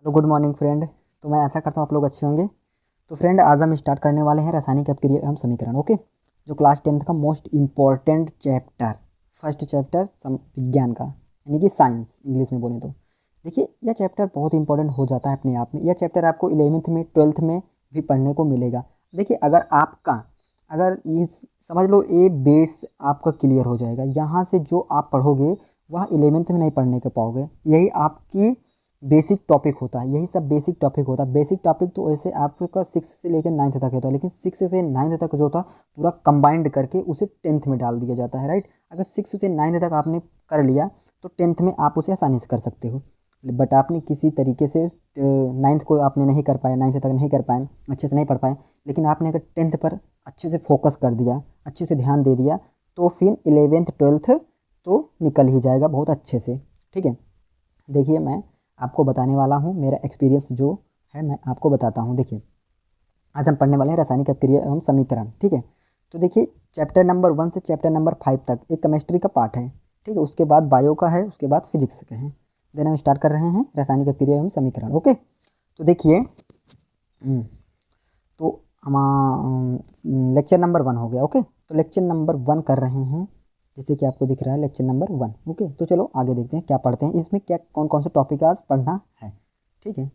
Hello good morning friend. तो मैं आशा करता हूँ आप लोग अच्छे होंगे। तो फ्रेंड आज हम स्टार्ट करने वाले हैं रासायनिक अपक्रिया एवं समीकरण। ओके, जो क्लास 10th का most important chapter, first chapter विज्ञान का, यानी कि साइंस इंग्लिश में बोले तो। देखिए यह चैप्टर बहुत इंपॉर्टेंट हो जाता है अपने आप में। यह चैप्टर आपको 11th में 12th में भी पढ़ने को मिलेगा। देखिए अगर ये समझ लो ये बेस आपका क्लियर हो जाएगा, यहाँ से जो आप पढ़ोगे वह 11th में नहीं पढ़ने के पाओगे। यही आपकी बेसिक टॉपिक होता है, यही सब बेसिक टॉपिक होता है। बेसिक टॉपिक तो वैसे आपका 6 से लेकर 9th तक होता है, लेकिन 6 से 9th तक जो होता है पूरा कंबाइंड करके उसे 10th में डाल दिया जाता है, राइट। अगर 6 से 9th तक आपने कर लिया तो 10th में आप उसे आसानी से कर सकते हो। बट आपने किसी तरीके से 9th को आपने नहीं कर पाए, 9th तक नहीं कर पाए, अच्छे से नहीं पढ़ पाए, लेकिन आपने अगर 10th पर अच्छे से फोकस कर दिया, अच्छे से ध्यान दे दिया, तो फिर 11th 12th तो निकल ही जाएगा बहुत अच्छे से। ठीक है, देखिए मैं आपको बताने वाला हूँ मेरा एक्सपीरियंस जो है, मैं आपको बताता हूँ। देखिए आज हम पढ़ने वाले हैं रासायनिक अपक्रिया एवं समीकरण। ठीक है, तो देखिए चैप्टर नंबर 1 से चैप्टर नंबर 5 तक एक केमिस्ट्री का पार्ट है। ठीक है, उसके बाद बायो का है, उसके बाद फिजिक्स का है। देन हम स्टार्ट कर रहे हैं रासायनिक अपक्रिया एवं समीकरण। ओके, तो देखिए तो हम लेक्चर नंबर 1 हो गया। ओके, तो लेक्चर नंबर 1 कर रहे हैं, जैसे कि आपको दिख रहा है लेक्चर नंबर 1। ओके, तो चलो आगे देखते हैं क्या पढ़ते हैं, इसमें क्या कौन कौन से टॉपिक आज पढ़ना है। ठीक है,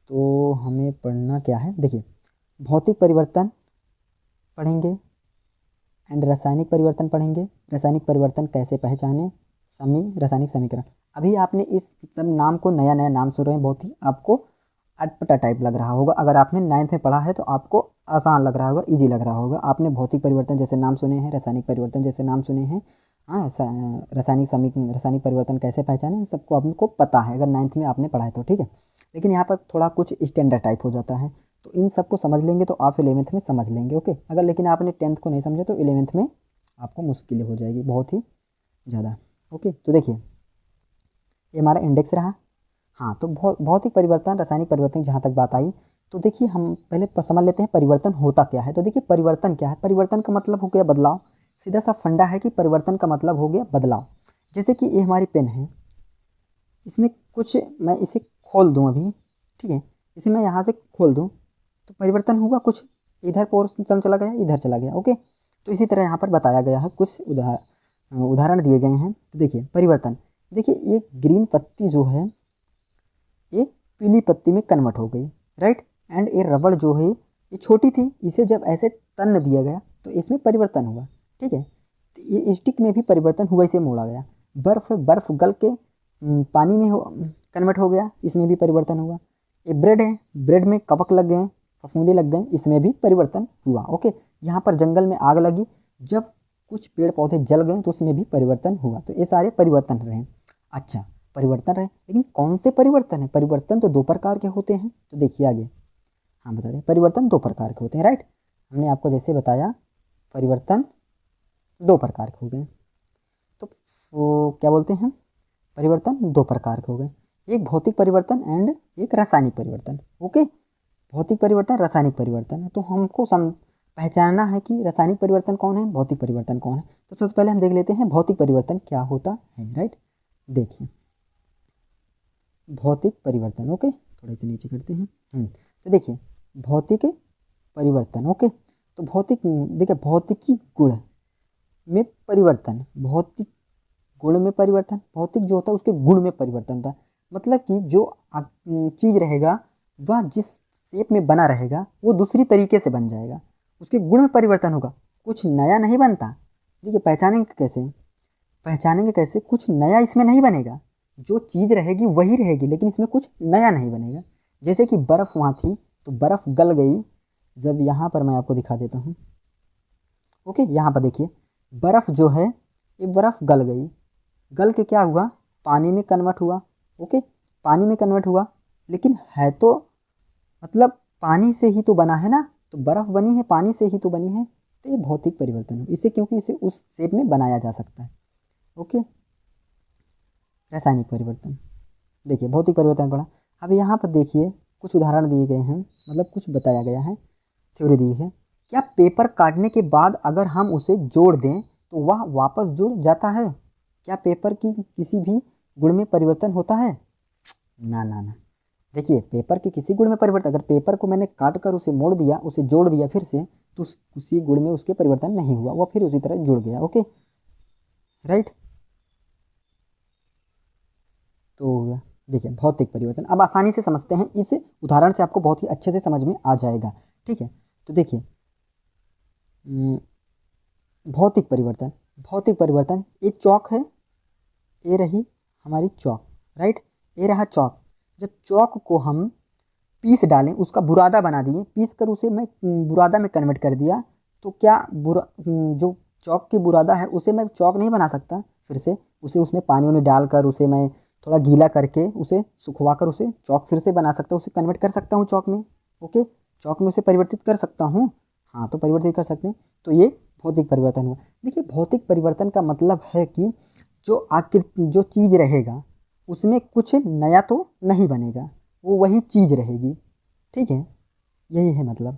तो हमें पढ़ना क्या है, देखिए भौतिक परिवर्तन पढ़ेंगे एंड रासायनिक परिवर्तन पढ़ेंगे। रासायनिक परिवर्तन कैसे पहचाने, रासायनिक समीकरण। अभी आपने इस सब नाम को नया नया नाम सुन रहे हैं, बहुत ही आपको अटपटा टाइप लग रहा होगा। अगर आपने 9th में पढ़ा है तो आपको आसान लग रहा होगा, इजी लग रहा होगा। आपने भौतिक परिवर्तन जैसे नाम सुने हैं, रासायनिक परिवर्तन जैसे नाम सुने हैं, हाँ, रासायनिक परिवर्तन कैसे पहचाने, इन सबको आपको पता है अगर 9th में आपने पढ़ा है तो। ठीक है, लेकिन यहाँ पर थोड़ा कुछ स्टैंडर्ड टाइप हो जाता है, तो इन सबको समझ लेंगे तो आप 11th में समझ लेंगे। ओके, अगर लेकिन आपने 10th को नहीं समझे तो 11th में आपको मुश्किल हो जाएगी बहुत ही ज़्यादा। ओके, तो देखिए ये हमारा इंडेक्स रहा। हाँ, तो भौतिक परिवर्तन रासायनिक परिवर्तन जहाँ तक बात आई, तो देखिए हम पहले समझ लेते हैं परिवर्तन होता क्या है। तो देखिए परिवर्तन क्या है, परिवर्तन का मतलब हो गया बदलाव। सीधा सा फंडा है कि परिवर्तन का मतलब हो गया बदलाव। जैसे कि ये हमारी पेन है, इसमें कुछ मैं इसे खोल दूँ अभी, ठीक है, इसे मैं यहाँ से खोल दूँ तो परिवर्तन हुआ, कुछ इधर पोर्शन चला गया, इधर चला गया। ओके, तो इसी तरह यहाँ पर बताया गया है, कुछ उदाहरण दिए गए हैं। तो देखिए परिवर्तन, देखिए ये ग्रीन पत्ती जो है ये पीली पत्ती में कन्वर्ट हो गई, राइट। एंड ये रबड़ जो है ये छोटी थी, इसे जब ऐसे तन दिया गया तो इसमें परिवर्तन हुआ। ठीक है, तो ये स्टिक में भी परिवर्तन हुआ, इसे मोड़ा गया। बर्फ गल के पानी में कन्वर्ट हो गया, इसमें भी परिवर्तन हुआ। ये ब्रेड है, ब्रेड में कवक लग गए, फफूंदे लग गए, इसमें भी परिवर्तन हुआ। ओके, यहाँ पर जंगल में आग लगी, जब कुछ पेड़ पौधे जल गए तो उसमें भी परिवर्तन हुआ। तो ये सारे परिवर्तन रहे। अच्छा, परिवर्तन रहे, लेकिन कौन से परिवर्तन है, परिवर्तन तो दो प्रकार के होते हैं। तो देखिए आगे, हाँ बता दें, परिवर्तन दो प्रकार के होते हैं, राइट। हमने आपको जैसे बताया परिवर्तन दो प्रकार के हो गए। तो वो क्या बोलते हैं, परिवर्तन दो प्रकार के हो गए, एक भौतिक परिवर्तन एंड एक रासायनिक परिवर्तन। ओके, भौतिक परिवर्तन रासायनिक परिवर्तन है, तो हमको पहचानना है कि रासायनिक परिवर्तन कौन है, भौतिक परिवर्तन कौन है। तो सबसे पहले हम देख लेते हैं भौतिक परिवर्तन क्या होता है, राइट। देखिए भौतिक परिवर्तन, ओके, थोड़े से नीचे करते हैं। तो देखिए भौतिक परिवर्तन। ओके, तो देखिए भौतिकी गुण में परिवर्तन, भौतिक गुण में परिवर्तन, भौतिक जो होता है उसके गुण में परिवर्तन होता है। मतलब कि जो चीज़ रहेगा वह जिस शेप में बना रहेगा वो दूसरी तरीके से बन जाएगा, उसके गुण में परिवर्तन होगा, कुछ नया नहीं बनता। देखिए पहचानेंगे कैसे, कुछ नया इसमें नहीं बनेगा, जो चीज़ रहेगी वही रहेगी, लेकिन इसमें कुछ नया नहीं बनेगा। जैसे कि बर्फ़ वहाँ थी तो बर्फ़ गल गई, जब यहाँ पर मैं आपको दिखा देता हूँ। ओके, यहाँ पर देखिए बर्फ़ जो है ये बर्फ़ गल गई, गल के क्या हुआ, पानी में कन्वर्ट हुआ। ओके, पानी में कन्वर्ट हुआ, लेकिन है तो मतलब पानी से ही तो बना है ना, तो बर्फ़ बनी है पानी से ही तो बनी है, तो ये भौतिक परिवर्तन है इसे, क्योंकि इसे उस शेप में बनाया जा सकता है। ओके, रासायनिक परिवर्तन, देखिए भौतिक परिवर्तन पढ़ा। अब यहाँ पर देखिए कुछ उदाहरण दिए गए हैं, मतलब कुछ बताया गया है, थ्योरी दी है। क्या पेपर काटने के बाद अगर हम उसे जोड़ दें तो वह वापस जुड़ जाता है? क्या पेपर की किसी भी गुण में परिवर्तन होता है? ना ना ना, देखिए पेपर के किसी गुण में परिवर्तन, अगर पेपर को मैंने काट कर उसे मोड़ दिया, उसे जोड़ दिया फिर से, तो उसी गुण में उसके परिवर्तन नहीं हुआ, वो फिर उसी तरह जुड़ गया। Okay, right. तो देखिए भौतिक परिवर्तन अब आसानी से समझते हैं, इस उदाहरण से आपको बहुत ही अच्छे से समझ में आ जाएगा। ठीक है, तो देखिए भौतिक परिवर्तन, भौतिक परिवर्तन, एक चौक है, ये रही हमारी चौक, राइट, ये रहा चौक। जब चौक को हम पीस डालें, उसका बुरादा बना दिए, पीस कर उसे मैं बुरादा में कन्वर्ट कर दिया, तो क्या जो चौक की बुरादा है उसे मैं चौक नहीं बना सकता फिर से? उसे उसमें पानी उन्हें डालकर उसे मैं थोड़ा गीला करके उसे सुखवा कर उसे चौक फिर से बना सकता हूँ, उसे कन्वर्ट कर सकता हूँ चौक में। ओके, चौक में उसे परिवर्तित कर सकता हूँ। हाँ, तो परिवर्तित कर सकते हैं, तो ये भौतिक परिवर्तन हुआ। देखिए भौतिक परिवर्तन का मतलब है कि जो आकृति, जो चीज़ रहेगा उसमें कुछ नया तो नहीं बनेगा, वो वही चीज़ रहेगी। ठीक है, यही है मतलब,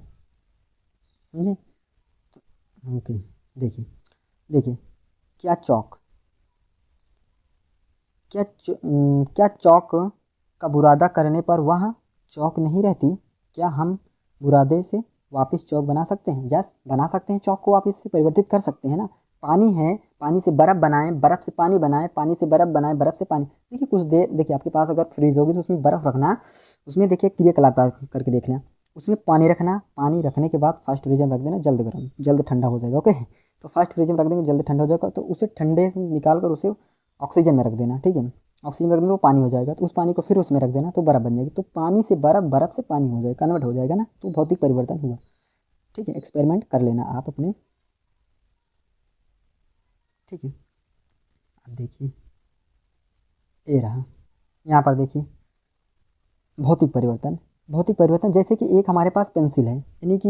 समझे? ओके, देखिए, देखिए क्या चौक, क्या चौक का बुरादा करने पर वह चौक नहीं रहती? क्या हम बुरादे से वापस चौक बना सकते हैं? यस, बना सकते हैं, चौक को वापस से परिवर्तित कर सकते हैं ना। पानी है, पानी से बर्फ़ बनाएं, बर्फ़ से पानी बनाएं, पानी से बर्फ़ बनाएं, बर्फ़ से पानी। देखिए कुछ देर, देखिए आपके पास अगर फ्रीज होगी तो उसमें बर्फ़ रखना, उसमें देखिए क्रियाकलाप करके देखना, उसमें पानी रखना, पानी रखने के बाद फर्स्ट फ्रीजर में रख देना, जल्द गर्म, जल्द ठंडा हो जाएगा। ओके, तो फर्स्ट फ्रीजर में रख देंगे, जल्द ठंडा हो जाएगा, तो उसे ठंडे से निकाल कर उसे ऑक्सीजन में रख देना। ठीक है, ऑक्सीजन में रख देना तो पानी हो जाएगा, तो उस पानी को फिर उसमें रख देना तो बर्फ़ बन जाएगी, तो पानी से बर्फ़, बर्फ़ से पानी हो जाएगा, कन्वर्ट हो जाएगा ना, तो भौतिक परिवर्तन हुआ। ठीक है, एक्सपेरिमेंट कर लेना आप अपने। ठीक है, अब देखिए ये रहा, यहाँ पर देखिए भौतिक परिवर्तन, भौतिक परिवर्तन जैसे कि एक हमारे पास पेंसिल है, यानी कि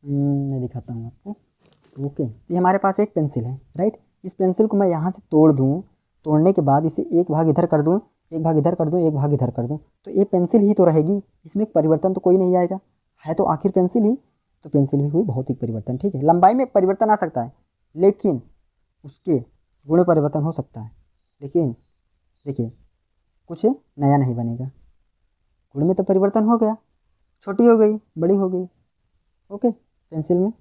मैं दिखाता हूँ आपको। ओके, ये हमारे पास एक पेंसिल है, राइट। इस पेंसिल को मैं यहाँ से तोड़ दूँ, तोड़ने के बाद इसे एक भाग इधर कर दूँ, एक भाग इधर कर दूँ, एक भाग इधर कर दूँ, तो ये पेंसिल ही तो रहेगी, इसमें परिवर्तन तो कोई नहीं आएगा, है तो आखिर पेंसिल ही। तो पेंसिल भी हुई भौतिक परिवर्तन। ठीक है, लंबाई में परिवर्तन आ सकता है, लेकिन उसके गुण में परिवर्तन हो सकता है, लेकिन देखिए कुछ नया नहीं बनेगा। गुण में तो परिवर्तन हो गया, छोटी हो गई, बड़ी हो गई। ओके, पेंसिल में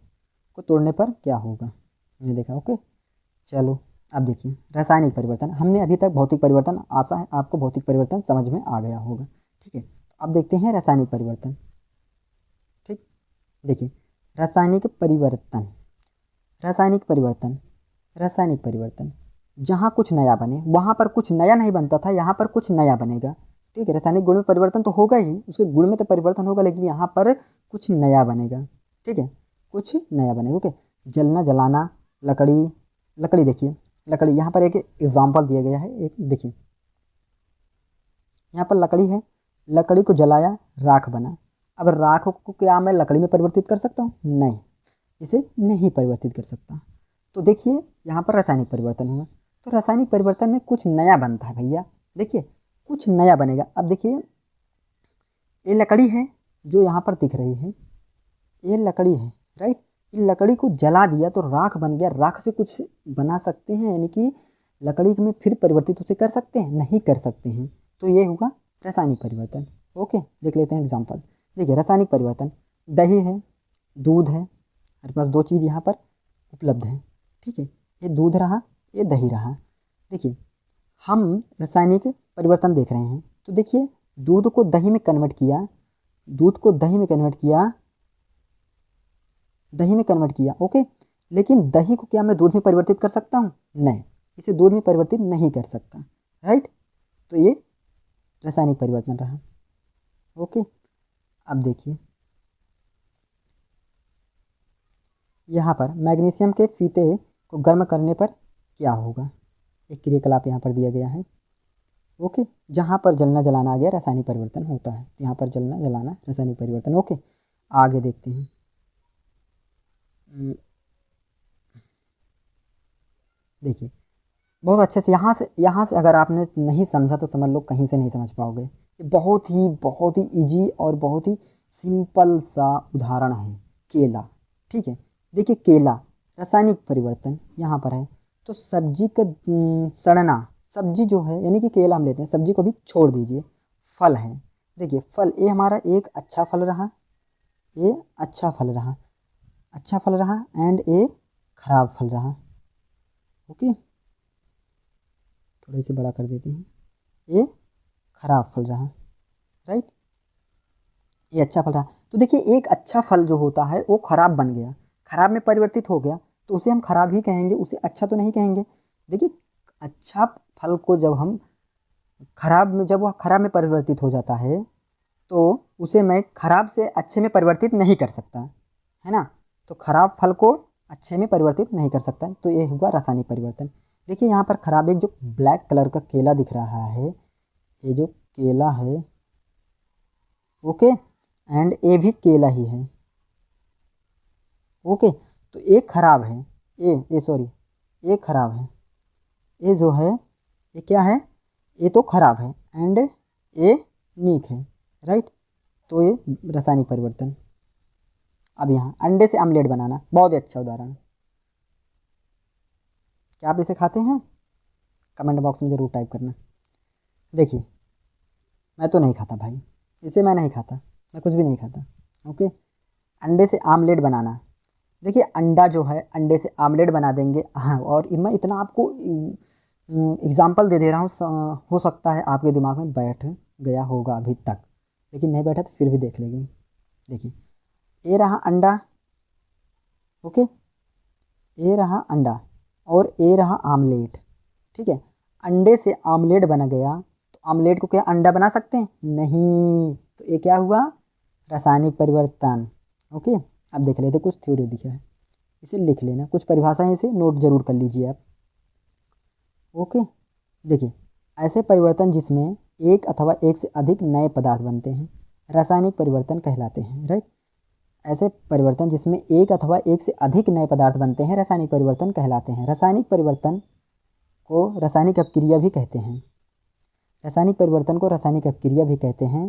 को तोड़ने पर क्या होगा, हमने देखा। ओके, चलो अब देखिए रासायनिक परिवर्तन, हमने अभी तक भौतिक परिवर्तन, आशा है आपको भौतिक परिवर्तन समझ में आ गया होगा। ठीक है, तो अब देखते हैं रासायनिक परिवर्तन। ठीक, देखिए रासायनिक परिवर्तन, रासायनिक परिवर्तन, रासायनिक परिवर्तन, जहाँ कुछ नया बने वहाँ पर कुछ नया नहीं बनता था, यहाँ पर कुछ नया बनेगा। ठीक है, रासायनिक गुण में परिवर्तन तो होगा ही, उसके गुण में तो परिवर्तन होगा, लेकिन यहाँ पर कुछ नया बनेगा। ठीक है, कुछ नया बनेगा। ओके, जलना जलाना, लकड़ी, लकड़ी देखिए, लकड़ी यहाँ पर एक एग्जाम्पल दिया गया है, एक देखिए यहाँ पर लकड़ी है, लकड़ी को जलाया, राख बना। अब राख को क्या मैं लकड़ी में परिवर्तित कर सकता हूँ? नहीं, इसे नहीं परिवर्तित कर सकता। तो देखिए यहाँ पर रासायनिक परिवर्तन हुआ, तो रासायनिक परिवर्तन में कुछ नया बनता है भैया, देखिए कुछ नया बनेगा। अब देखिए ये लकड़ी है जो यहाँ पर दिख रही है, ये लकड़ी है, राइट। ये लकड़ी को जला दिया तो राख बन गया, राख से कुछ बना सकते हैं, यानी कि लकड़ी में फिर परिवर्तित उसे कर सकते हैं? नहीं कर सकते हैं, तो ये होगा रासायनिक परिवर्तन। ओके, देख लेते हैं एग्जाम्पल। देखिए रासायनिक परिवर्तन, दही है, दूध है, हमारे पास दो चीज़ यहाँ पर उपलब्ध है। ठीक है, ये दूध रहा, ये दही रहा। देखिए हम रासायनिक परिवर्तन देख रहे हैं, तो देखिए दूध को दही में कन्वर्ट किया, दूध को दही में कन्वर्ट किया, दही में कन्वर्ट किया। ओके, लेकिन दही को क्या मैं दूध में परिवर्तित कर सकता हूँ? नहीं, इसे दूध में परिवर्तित नहीं कर सकता, राइट। तो ये रासायनिक परिवर्तन रहा। ओके, अब देखिए यहाँ पर मैग्नीशियम के फीते को गर्म करने पर क्या होगा, एक क्रियाकलाप यहाँ पर दिया गया है। ओके, जहाँ पर जलना जलाना आ गया रासायनिक परिवर्तन होता है, यहाँ पर जलना जलाना रासायनिक परिवर्तन। ओके, आगे देखते हैं। देखिए बहुत अच्छे से, यहाँ से अगर आपने नहीं समझा तो समझ लो कहीं से नहीं समझ पाओगे। ये बहुत ही इजी और बहुत ही सिंपल सा उदाहरण है, केला। ठीक है, देखिए केला, रासायनिक परिवर्तन यहाँ पर है, तो सब्जी का सड़ना, सब्जी जो है यानी कि केला हम लेते हैं, सब्जी को भी छोड़ दीजिए, फल है। देखिए फल, ये हमारा एक अच्छा फल रहा, ये अच्छा फल रहा, अच्छा फल रहा, एंड ये खराब फल रहा। ओके, थोड़ा इसे बड़ा कर देते हैं, ये खराब फल रहा, राइट, ये अच्छा फल रहा। तो देखिए एक अच्छा फल जो होता है वो खराब बन गया, खराब में परिवर्तित हो गया, तो उसे हम खराब ही कहेंगे, उसे अच्छा तो नहीं कहेंगे। देखिए अच्छा फल को जब हम खराब में, जब वह खराब में परिवर्तित हो जाता है तो उसे मैं खराब से अच्छे में परिवर्तित नहीं कर सकता, है ना। तो खराब फल को अच्छे में परिवर्तित नहीं कर सकता, तो ये हुआ रासायनिक परिवर्तन। देखिए यहाँ पर खराब, एक जो ब्लैक कलर का केला दिख रहा है, ये जो केला है, ओके, एंड ये भी केला ही है, ओके। तो एक खराब है, ये सॉरी, ये खराब है, ये जो है ये क्या है, ये तो खराब है, एंड ये नीक है, राइट। तो ये रासायनिक परिवर्तन। अब यहाँ अंडे से आमलेट बनाना, बहुत ही अच्छा उदाहरण। क्या आप इसे खाते हैं? कमेंट बॉक्स में ज़रूर टाइप करना। देखिए मैं तो नहीं खाता भाई, इसे मैं नहीं खाता, मैं कुछ भी नहीं खाता, ओके। अंडे से आमलेट बनाना, देखिए अंडा जो है, अंडे से आमलेट बना देंगे, हाँ। और मैं इतना आपको एग्जाम्पल दे दे रहा हूँ, हो सकता है आपके दिमाग में बैठ गया होगा अभी तक, लेकिन नहीं बैठा तो फिर भी देख लेंगे। देखिए ये रहा अंडा, ओके, ये रहा अंडा, और ये रहा आमलेट, ठीक है। अंडे से आमलेट बना गया, तो आमलेट को क्या अंडा बना सकते हैं? नहीं। तो ये क्या हुआ? रासायनिक परिवर्तन, ओके। अब देख लेते, कुछ थ्योरी दिखा है, इसे लिख लेना, कुछ परिभाषाएं इसे नोट जरूर कर लीजिए आप, ओके। देखिए ऐसे परिवर्तन जिसमें एक अथवा एक से अधिक नए पदार्थ बनते हैं रासायनिक परिवर्तन कहलाते हैं, राइट। ऐसे परिवर्तन जिसमें एक अथवा एक से अधिक नए पदार्थ बनते हैं रासायनिक परिवर्तन कहलाते हैं। रासायनिक परिवर्तन को रासायनिक अपक्रिया भी कहते हैं, रासायनिक परिवर्तन को रासायनिक अपक्रिया भी कहते हैं।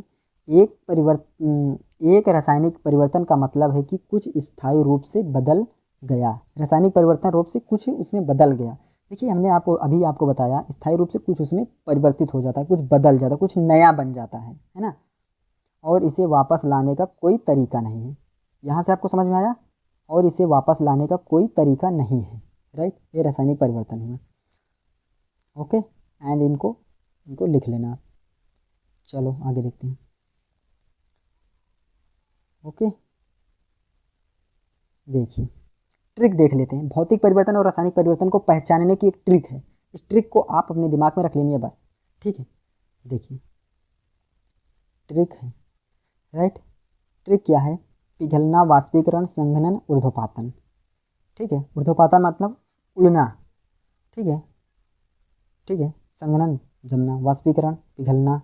एक रासायनिक परिवर्तन का मतलब है कि कुछ स्थायी रूप से बदल गया, रासायनिक परिवर्तन रूप से कुछ उसमें बदल गया। देखिए हमने आपको बताया, स्थायी रूप से कुछ उसमें परिवर्तित हो जाता है, कुछ बदल जाता है, कुछ नया बन जाता है ना। और इसे वापस लाने का कोई तरीका नहीं है। यहाँ से आपको समझ में आया? और इसे वापस लाने का कोई तरीका नहीं है, राइट। ये रासायनिक परिवर्तन हुआ, ओके। एंड इनको इनको लिख लेना आप। चलो आगे देखते हैं, ओके। देखिए ट्रिक देख लेते हैं, भौतिक परिवर्तन और रासायनिक परिवर्तन को पहचानने की एक ट्रिक है, इस ट्रिक को आप अपने दिमाग में रख लेनी है बस, ठीक है। देखिए ट्रिक है, राइट। ट्रिक क्या है? पिघलना, वाष्पीकरण, संघनन, ऊर्ध्वपातन, ठीक है। ऊर्ध्वपातन मतलब उड़ना, ठीक है, ठीक है। संघनन जमना, वाष्पीकरण पिघलना,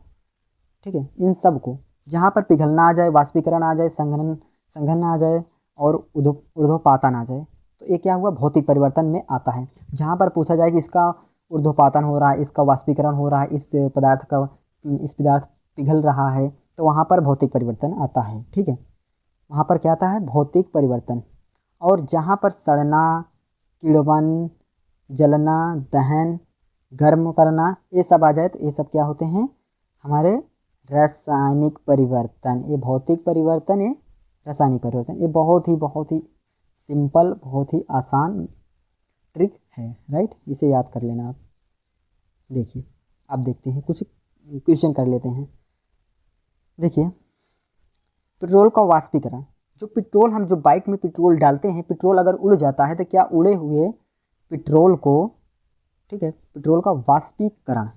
ठीक है। इन सब को जहाँ पर पिघलना आ जाए, वाष्पीकरण आ जाए, संघनन आ जाए और ऊर्ध्वपातन आ जाए, तो ये क्या हुआ? भौतिक परिवर्तन में आता है। जहाँ पर पूछा जाए कि इसका ऊर्ध्वपातन हो रहा है, इसका वाष्पीकरण हो रहा है, इस पदार्थ पिघल रहा है, तो वहाँ पर भौतिक परिवर्तन आता है, ठीक है। वहाँ पर क्या आता है? भौतिक परिवर्तन। और जहाँ पर सड़ना, किण्वन, जलना, दहन, गर्म करना, ये सब आ जाए, तो ये सब क्या होते हैं? हमारे रासायनिक परिवर्तन। ये भौतिक परिवर्तन, ये रासायनिक परिवर्तन। ये बहुत ही सिंपल, बहुत ही आसान ट्रिक है, राइट। इसे याद कर लेना आप। देखिए अब देखते हैं, कुछ क्वेश्चन कर लेते हैं। देखिए पेट्रोल का वाष्पीकरण, जो पेट्रोल हम जो बाइक में पेट्रोल डालते हैं, पेट्रोल अगर उड़ जाता है तो क्या उड़े हुए पेट्रोल को, ठीक है, पेट्रोल का वाष्पीकरण,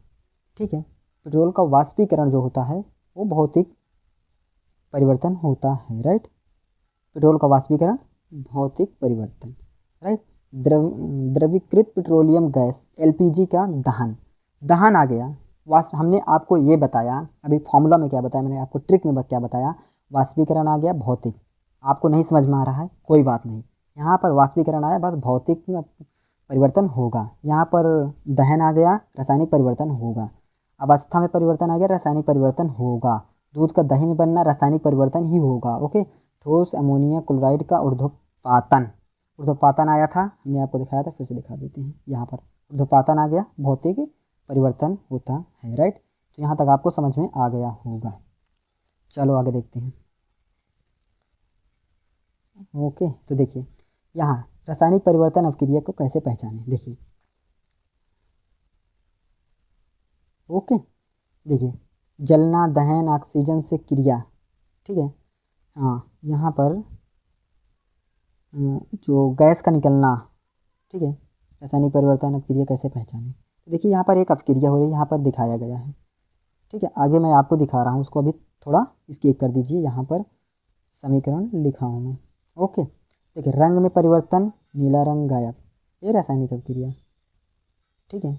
ठीक है, पेट्रोल का वाष्पीकरण जो होता है वो भौतिक परिवर्तन होता है, राइट। पेट्रोल का वाष्पीकरण भौतिक परिवर्तन, राइट। द्रवीकृत पेट्रोलियम गैस एलपीजी का दहन, दहन आ गया। हमने आपको ये बताया, अभी फॉर्मूला में क्या बताया, मैंने आपको ट्रिक में क्या बताया, वाष्पीकरण आ गया भौतिक। आपको नहीं समझ में आ रहा है कोई बात नहीं, यहाँ पर वाष्पीकरण आया, बस भौतिक परिवर्तन होगा। यहाँ पर दहन आ गया, रासायनिक परिवर्तन होगा। अवस्था में परिवर्तन आ गया, रासायनिक परिवर्तन होगा। दूध का दही में बनना, रासायनिक परिवर्तन ही होगा, ओके। ठोस अमोनिया क्लोराइड का ऊर्ध्वपातन, ऊर्ध्वपातन आया था, हमने आपको दिखाया था, फिर से दिखा देते हैं। यहाँ पर ऊर्ध्वपातन आ गया, भौतिक परिवर्तन होता है, राइट। तो यहाँ तक आपको समझ में आ गया होगा। चलो आगे देखते हैं। ओके, तो देखिए यहाँ रासायनिक परिवर्तन अवक्रिया को कैसे पहचानें, देखिए। ओके, देखिए जलना, दहन, ऑक्सीजन से क्रिया, ठीक है। हाँ, यहाँ पर जो गैस का निकलना, ठीक है। रासायनिक परिवर्तन अवक्रिया कैसे पहचानें, तो देखिए यहाँ पर एक अवक्रिया हो रही है, यहाँ पर दिखाया गया है, ठीक है। आगे मैं आपको दिखा रहा हूँ, उसको अभी थोड़ा स्किप कर दीजिए, यहाँ पर समीकरण लिखा हूँ मैं। ओके, देखिए रंग में परिवर्तन, नीला रंग गायब, ये रासायनिक अवक्रिया, ठीक है।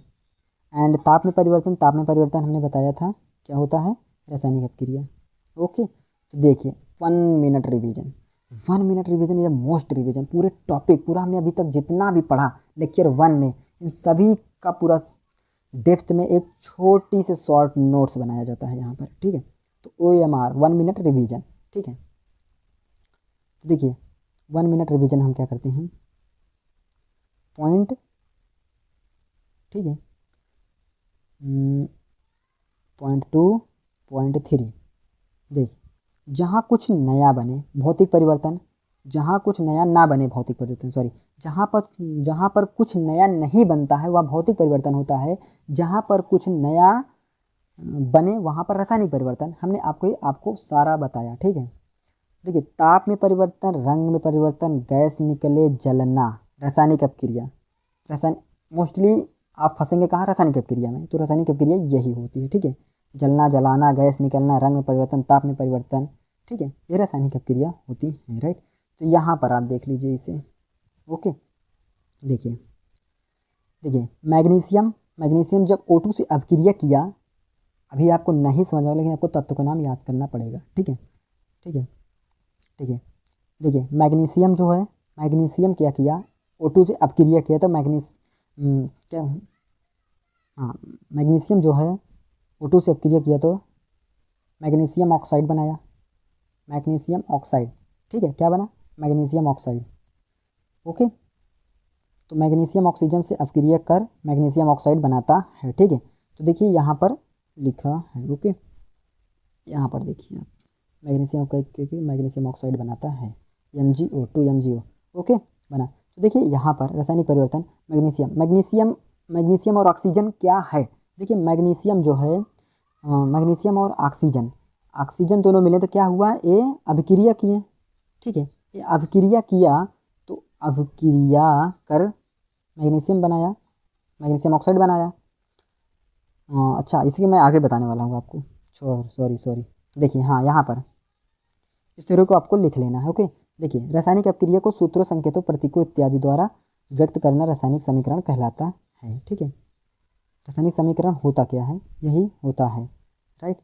एंड ताप में परिवर्तन, ताप में परिवर्तन हमने बताया था क्या होता है, रासायनिक अवक्रिया। ओके, तो देखिए 1 मिनट रिवीजन, 1 मिनट रिवीजन, ये मोस्ट रिवीजन, पूरे टॉपिक पूरा हमने अभी तक जितना भी पढ़ा लेक्चर 1 में, इन सभी का पूरा डेप्थ में एक छोटी से शॉर्ट नोट्स बनाया जाता है यहाँ पर, ठीक है। तो OMR 1 मिनट रिवीजन, ठीक है। तो देखिए 1 मिनट रिवीजन हम क्या करते हैं, पॉइंट, ठीक है, .2, .3, देखिए जहाँ कुछ नया बने भौतिक परिवर्तन, जहाँ कुछ नया ना बने भौतिक परिवर्तन, सॉरी, जहाँ पर कुछ नया नहीं बनता है वह भौतिक परिवर्तन होता है, जहाँ पर कुछ नया बने वहाँ पर रासायनिक परिवर्तन। हमने आपको सारा बताया, ठीक है। देखिए ताप में परिवर्तन, रंग में परिवर्तन, गैस निकले, जलना, रासायनिक अपक्रिया। रासायनिक मोस्टली आप फंसेंगे कहाँ, रासायनिक अपक्रिया में, तो रासायनिक अपक्रिया यही होती है, ठीक है। जलना, जलाना, गैस निकलना, रंग में परिवर्तन, ताप में परिवर्तन, ठीक है, ये रासायनिक अपक्रिया होती है, राइट। तो यहाँ पर आप देख लीजिए इसे। ओके, देखिए देखिए मैग्नीशियम जब O2 से अपक्रिया किया, अभी आपको नहीं समझ में, लेकिन आपको तत्व का नाम याद करना पड़ेगा, ठीक है, ठीक है, ठीक है। देखिए मैग्नीशियम जो है, मैग्नीशियम क्या किया, O2 से अपक्रिया किया, तो क्या, हाँ, मैग्नीशियम जो है O2 से अपक्रिया किया तो मैग्नीशियम ऑक्साइड बनाया, मैग्नीशियम ऑक्साइड, ठीक है, क्या बना, मैग्नीशियम ऑक्साइड। ओके, तो मैग्नीशियम ऑक्सीजन से अपक्रिया कर मैग्नीशियम ऑक्साइड बनाता है, ठीक है। तो देखिए यहाँ पर लिखा है, ओके, यहाँ पर देखिए आप, मैग्नीशियम क्योंकि मैग्नीशियम ऑक्साइड बनाता है, MgO2 ओके बना। तो देखिए यहाँ पर रासायनिक परिवर्तन, मैग्नीशियम और ऑक्सीजन क्या है, देखिए मैग्नीशियम जो है, मैग्नीशियम और ऑक्सीजन दोनों मिले तो क्या हुआ, ये अभिक्रिया किए, ठीक है, ये अभिक्रिया किया, तो अभिक्रिया कर मैग्नीशियम बनाया, मैग्नीशियम ऑक्साइड बनाया। अच्छा, इसी मैं आगे बताने वाला हूँ आपको, सॉरी, देखिए हाँ, यहाँ पर इस थ्योरी को आपको लिख लेना है। ओके, देखिए रासायनिक अपक्रिया को सूत्रों, संकेतों, प्रतीकों इत्यादि द्वारा व्यक्त करना रासायनिक समीकरण कहलाता है, ठीक है। रासायनिक समीकरण होता क्या है, यही होता है, राइट।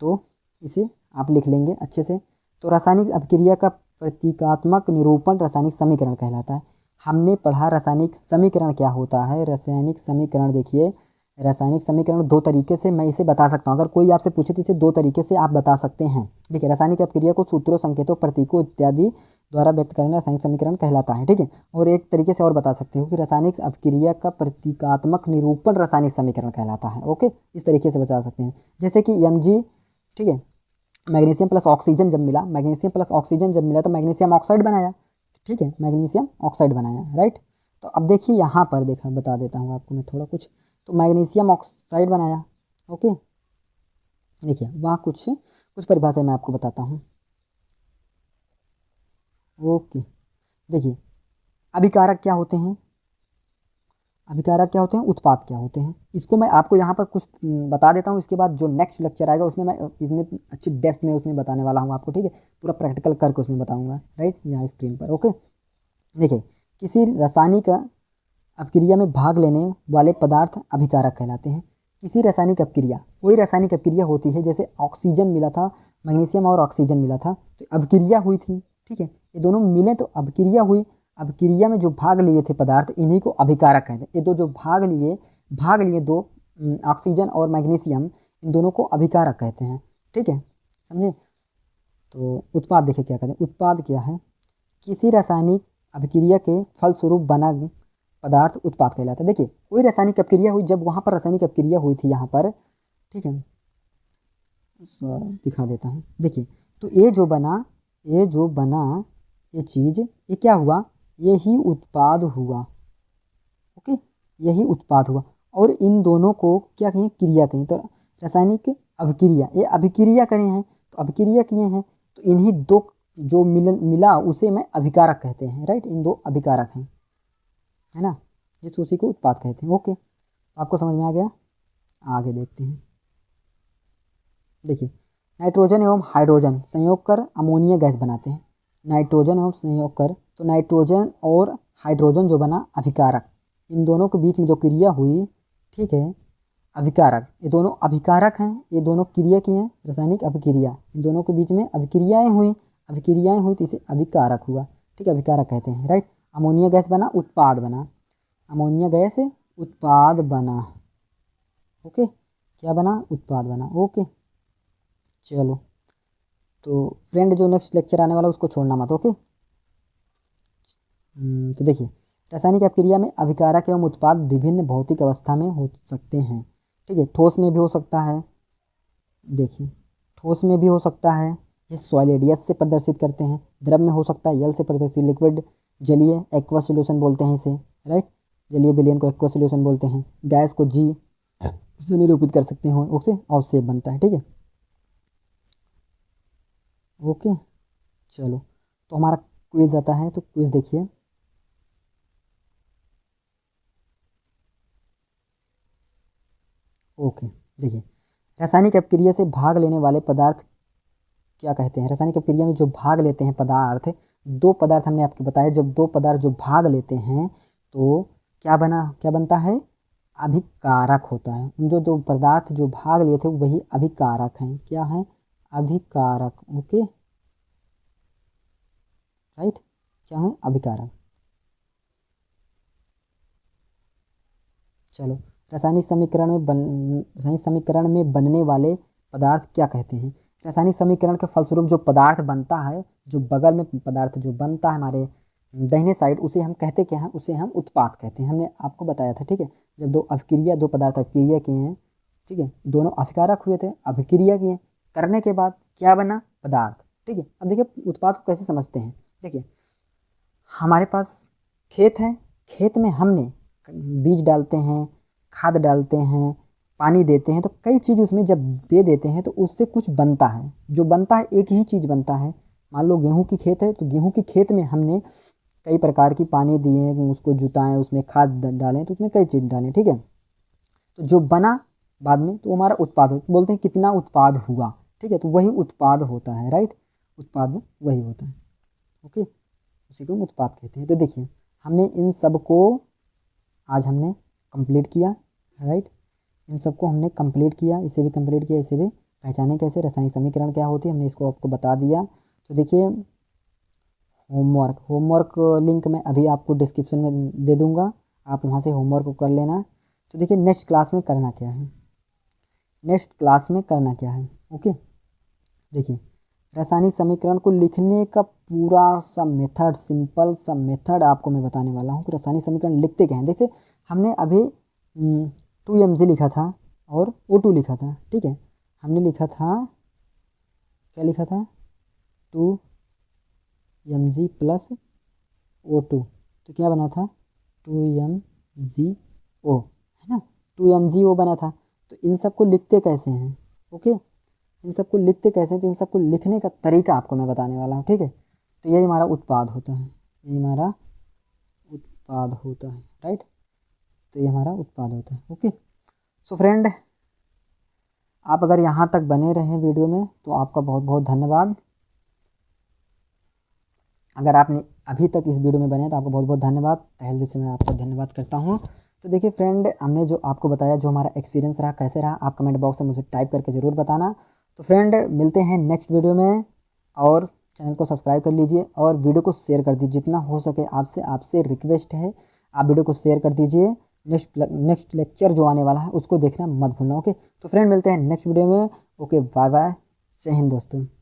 तो इसे आप लिख लेंगे अच्छे से। तो रासायनिक अपक्रिया का प्रतीकात्मक निरूपण रासायनिक समीकरण कहलाता है। हमने पढ़ा रासायनिक समीकरण क्या होता है। रासायनिक समीकरण देखिए, रासायनिक समीकरण दो तरीके से मैं इसे बता सकता हूँ। अगर कोई आपसे पूछे तो इसे दो तरीके से आप बता सकते हैं। देखिए, रासायनिक अपक्रिया को सूत्रों, संकेतों, प्रतीकों इत्यादि द्वारा व्यक्त करना रासायनिक समीकरण कहलाता है, ठीक है। और एक तरीके से और बता सकते हो कि रासायनिक अपक्रिया का प्रतीकात्मक निरूपण रासायनिक समीकरण कहलाता है। ओके, इस तरीके से बता सकते हैं, जैसे कि Mg, ठीक है, मैग्नीशियम प्लस ऑक्सीजन जब मिला, मैग्नीशियम प्लस ऑक्सीजन जब मिला तो मैग्नीशियम ऑक्साइड बनाया, ठीक है, मैग्नीशियम ऑक्साइड बनाया, राइट। तो अब देखिए यहाँ पर देखा, बता देता हूँ आपको मैं थोड़ा कुछ। तो मैग्नीशियम ऑक्साइड बनाया, ओके, देखिए वहाँ कुछ परिभाषा मैं आपको बताता हूँ। ओके, देखिए अभिकारक क्या होते हैं, अभिकारक क्या होते हैं, उत्पाद क्या होते हैं, इसको मैं आपको यहाँ पर कुछ बता देता हूँ। इसके बाद जो नेक्स्ट लेक्चर आएगा उसमें मैं इतने अच्छी डेप्थ में उसमें बताने वाला हूँ आपको, ठीक है, पूरा प्रैक्टिकल करके उसमें बताऊँगा, राइट, यहाँ स्क्रीन पर। ओके, देखिए किसी रासायनिक अपक्रिया में भाग लेने वाले पदार्थ अभिकारक कहलाते हैं। किसी रासायनिक अपक्रिया, कोई रासायनिक अपक्रिया होती है, जैसे ऑक्सीजन मिला था, मैग्नीशियम और ऑक्सीजन मिला था, तो अपक्रिया हुई थी, ठीक है, ये दोनों मिले तो अपक्रिया हुई। अपक्रिया में जो भाग लिए थे पदार्थ, इन्हीं को अभिकारक कहते हैं। ये दो जो भाग लिए दो, ऑक्सीजन और मैग्नीशियम, इन दोनों को अभिकारक कहते हैं, ठीक है, समझे। तो उत्पाद देखिए क्या कहते हैं, उत्पाद क्या है, किसी रासायनिक अपक्रिया के फलस्वरूप बना पदार्थ उत्पाद कहलाता है। देखिए कोई रासायनिक अपक्रिया हुई, जब वहाँ पर रासायनिक अपक्रिया हुई थी यहाँ पर, ठीक है, दिखा देता हूँ। देखिए, तो ये जो बना ये चीज़, ये क्या हुआ, यही उत्पाद हुआ। ओके, यही उत्पाद हुआ। और इन दोनों को क्या कहें, क्रिया कहें। तो रासायनिक अभिक्रिया, ये अभिक्रिया करे हैं, तो अभिक्रिया किए हैं, तो इन्हीं दो जो मिला उसे मैं अभिकारक कहते हैं। राइट, इन दो अभिकारक हैं, है ना, जिस उसी को उत्पाद कहते हैं। ओके, आपको समझ में आ गया। आगे देखते हैं। देखिए, नाइट्रोजन एवं हाइड्रोजन संयोग कर अमोनिया गैस बनाते हैं। नाइट्रोजन एवं संयोग कर, तो नाइट्रोजन और हाइड्रोजन जो बना अभिकारक, इन दोनों के बीच में जो क्रिया हुई, ठीक है, अभिकारक, ये दोनों अभिकारक हैं, ये दोनों क्रिया की हैं, रासायनिक अभिक्रिया, इन दोनों के बीच में अभिक्रियाएं हुई तो इसे अभिकारक हुआ। ठीक है, अभिकारक कहते हैं। राइट, अमोनिया गैस बना, उत्पाद बना, अमोनिया गैस उत्पाद बना। ओके, क्या बना, उत्पाद बना। ओके, चलो, तो फ्रेंड जो नेक्स्ट लेक्चर आने वाला उसको छोड़ना मत। ओके, तो देखिए, रासायनिक अभिक्रिया में अभिकारक एवं उत्पाद विभिन्न भौतिक अवस्था में हो सकते हैं। ठीक है, ठोस में भी हो सकता है। देखिए, ठोस में भी हो सकता है, ये सॉलिड यस से प्रदर्शित करते हैं। द्रव में हो सकता है, यल से प्रदर्शित, लिक्विड जलीय एक्वा सॉल्यूशन बोलते हैं इसे। राइट, जलीय विलयन को एक्वा सॉल्यूशन बोलते हैं। गैस को जी से निरूपित कर सकते हैं, उसे अवक्षेप बनता है। ठीक है, ओके, चलो, तो हमारा क्विज आता है, तो क्विज देखिए। ओके, देखिए, रासायनिक अभिक्रिया से भाग लेने वाले पदार्थ क्या कहते हैं। रासायनिक अभिक्रिया में जो भाग लेते हैं पदार्थ, दो पदार्थ हमने आपको बताया, जब दो पदार्थ जो भाग लेते हैं तो क्या बनता है, अभिकारक होता है। उन जो दो पदार्थ जो भाग लिए थे वही अभिकारक हैं। क्या है, अभिकारक। ओके, राइट, क्या है, अभिकारक। चलो, रासायनिक समीकरण में बनने वाले पदार्थ क्या कहते हैं। रासायनिक समीकरण के फलस्वरूप जो पदार्थ बनता है, जो बगल में पदार्थ जो बनता है हमारे दाहिने साइड, उसे हम कहते क्या हैं, उसे हम उत्पाद कहते हैं। हमने आपको बताया था। ठीक है, जब दो पदार्थ अभिक्रिया किए हैं, ठीक है, दोनों अभिकारक हुए थे, अभिक्रिया किए, करने के बाद क्या बना, पदार्थ। ठीक है, अब देखिए उत्पाद को कैसे समझते हैं। देखिए, हमारे पास खेत है, खेत में हमने बीज डालते हैं, खाद डालते हैं, पानी देते हैं, तो कई चीज़ उसमें जब दे देते हैं तो उससे कुछ बनता है। जो बनता है एक ही चीज़ बनता है। मान लो गेहूं की खेत है, तो गेहूं की खेत में हमने कई प्रकार की पानी दिए, उसको जुताएं, उसमें खाद डालें, तो उसमें कई चीज़ डालें। ठीक है, तो जो बना बाद में तो हमारा उत्पाद हो, बोलते हैं कितना उत्पाद हुआ। ठीक है, तो वही उत्पाद होता है। राइट, उत्पाद वही होता है। ओके, उसी को हम उत्पाद कहते हैं। तो देखिए, हमने इन सब को आज हमने कंप्लीट किया। राइट, इन सबको हमने कंप्लीट किया, इसे भी कंप्लीट किया, इसे भी पहचाने कैसे, रासायनिक समीकरण क्या होती है, हमने इसको आपको बता दिया। तो देखिए, होमवर्क लिंक मैं अभी आपको डिस्क्रिप्शन में दे दूंगा, आप वहाँ से होमवर्क को कर लेना। तो देखिए, नेक्स्ट क्लास में करना क्या है, ओके। देखिए, रासायनिक समीकरण को लिखने का पूरा सा मेथड, सिंपल सा मेथड आपको मैं बताने वाला हूँ कि रासायनिक समीकरण लिखते क्या हैं। देखिए, हमने अभी 2mg लिखा था और O2 लिखा था। ठीक है, हमने लिखा था, क्या लिखा था, 2mg प्लस O2, तो क्या बना था, 2mgO, है ना, 2mgO बना था। तो इन सबको लिखते कैसे हैं, ओके, इन सबको लिखते कैसे हैं, तो इन सबको लिखने का तरीका आपको मैं बताने वाला हूँ। ठीक है, तो यही हमारा उत्पाद होता है, राइट, तो ये हमारा उत्पाद होता है। ओके, सो फ्रेंड, आप अगर यहाँ तक बने रहें वीडियो में तो आपका बहुत बहुत धन्यवाद। अगर आपने अभी तक इस वीडियो में बने तो आपको बहुत बहुत धन्यवाद, तहे दिल से मैं आपका धन्यवाद करता हूँ। तो देखिए फ्रेंड, हमने जो आपको बताया, जो हमारा एक्सपीरियंस रहा, कैसे रहा, आप कमेंट बॉक्स में मुझे टाइप करके ज़रूर बताना। तो फ्रेंड, मिलते हैं नेक्स्ट वीडियो में, और चैनल को सब्सक्राइब कर लीजिए और वीडियो को शेयर कर दीजिए, जितना हो सके आपसे रिक्वेस्ट है, आप वीडियो को शेयर कर दीजिए। नेक्स्ट लेक्चर जो आने वाला है उसको देखना मत भूलना। ओके, तो फ्रेंड, मिलते हैं नेक्स्ट वीडियो में। ओके, बाय बाय, जय हिंद दोस्तों।